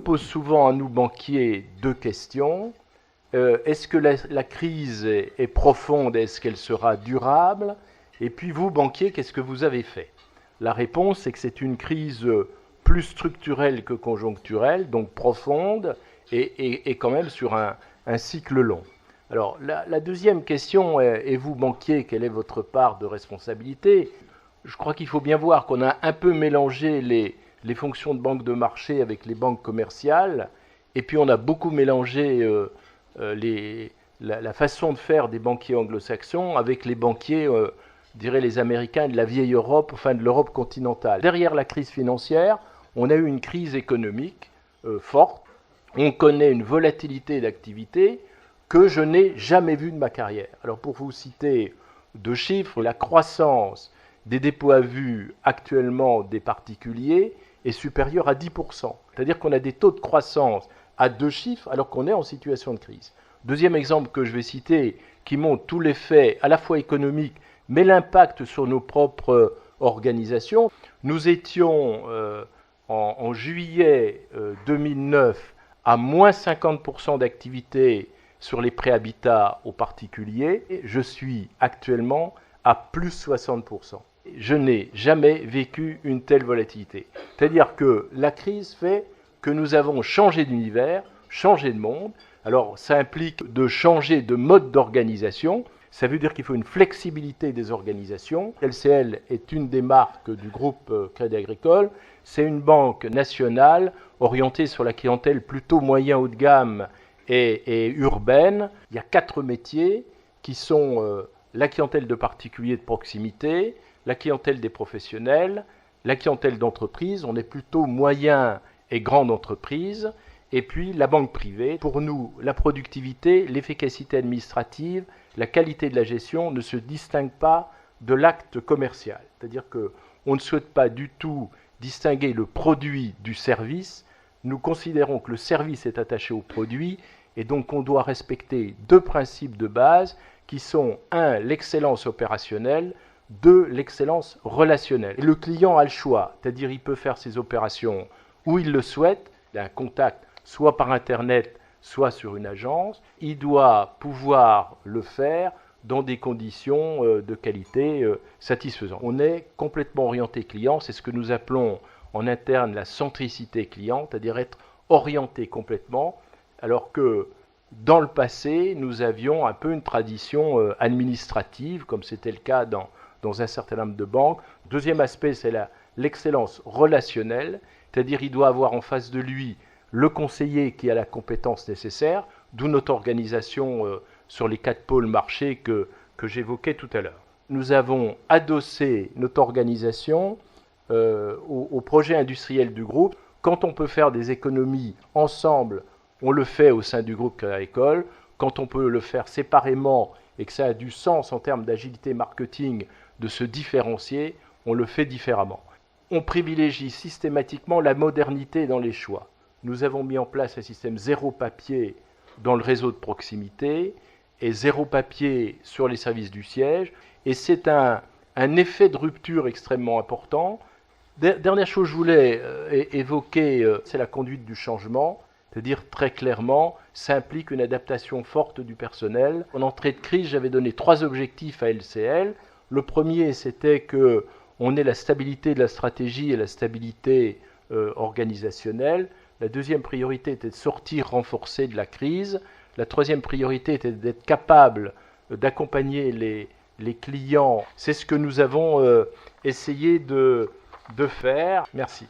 pose souvent à nous banquiers deux questions. Est-ce que la crise est profonde? Est-ce qu'elle sera durable? Et puis vous, banquiers, qu'est-ce que vous avez fait? La réponse est que c'est une crise plus structurelle que conjoncturelle, donc profonde, et quand même sur un cycle long. Alors la deuxième question est, et vous, banquiers, quelle est votre part de responsabilité? Je crois qu'il faut bien voir qu'on a un peu mélangé les fonctions de banque de marché avec les banques commerciales, et puis on a beaucoup mélangé la façon de faire des banquiers anglo-saxons avec les banquiers, dirais les Américains de la vieille Europe, enfin de l'Europe continentale. Derrière la crise financière, on a eu une crise économique forte. On connaît une volatilité d'activité que je n'ai jamais vue de ma carrière. Alors pour vous citer deux chiffres, la croissance des dépôts à vue actuellement des particuliers est supérieure à 10%. C'est-à-dire qu'on a des taux de croissance à deux chiffres alors qu'on est en situation de crise. Deuxième exemple que je vais citer qui montre tout l'effet à la fois économique mais l'impact sur nos propres organisations. Nous étions en juillet 2009 à moins 50% d'activité sur les prêts habitat aux particuliers. Je suis actuellement à plus 60%. Je n'ai jamais vécu une telle volatilité. C'est-à-dire que la crise fait que nous avons changé d'univers, changé de monde. Alors ça implique de changer de mode d'organisation. Ça veut dire qu'il faut une flexibilité des organisations. LCL est une des marques du groupe Crédit Agricole. C'est une banque nationale orientée sur la clientèle plutôt moyen haut de gamme et urbaine. Il y a 4 métiers qui sont la clientèle de particuliers de proximité, la clientèle des professionnels, la clientèle d'entreprise. On est plutôt moyen et grande entreprise. Et puis la banque privée. Pour nous, la productivité, l'efficacité administrative, la qualité de la gestion ne se distinguent pas de l'acte commercial. C'est-à-dire qu'on ne souhaite pas du tout distinguer le produit du service. Nous considérons que le service est attaché au produit et donc on doit respecter deux principes de base qui sont 1. L'excellence opérationnelle, 2. L'excellence relationnelle. Et le client a le choix, c'est-à-dire il peut faire ses opérations où il le souhaite, il a un contact soit par Internet, soit sur une agence. Il doit pouvoir le faire dans des conditions de qualité satisfaisantes. On est complètement orienté client, c'est ce que nous appelons en interne la centricité client, c'est-à-dire être orienté complètement, alors que dans le passé, nous avions un peu une tradition administrative, comme c'était le cas dans un certain nombre de banques. Deuxième aspect, c'est l'excellence relationnelle, c'est-à-dire il doit avoir en face de lui le conseiller qui a la compétence nécessaire, d'où notre organisation sur les 4 pôles marchés que j'évoquais tout à l'heure. Nous avons adossé notre organisation au projet industriel du groupe. Quand on peut faire des économies ensemble, on le fait au sein du groupe Crédit Agricole. Quand on peut le faire séparément et que ça a du sens en termes d'agilité marketing de se différencier, on le fait différemment. On privilégie systématiquement la modernité dans les choix. Nous avons mis en place un système zéro papier dans le réseau de proximité et zéro papier sur les services du siège. Et c'est un effet de rupture extrêmement important. Dernière chose que je voulais évoquer, c'est la conduite du changement. C'est-à-dire très clairement, ça implique une adaptation forte du personnel. En entrée de crise, j'avais donné 3 objectifs à LCL. Le premier, c'était qu'on ait la stabilité de la stratégie et la stabilité organisationnelle. La deuxième priorité était de sortir renforcé de la crise. La troisième priorité était d'être capable d'accompagner les clients. C'est ce que nous avons essayé de faire. Merci.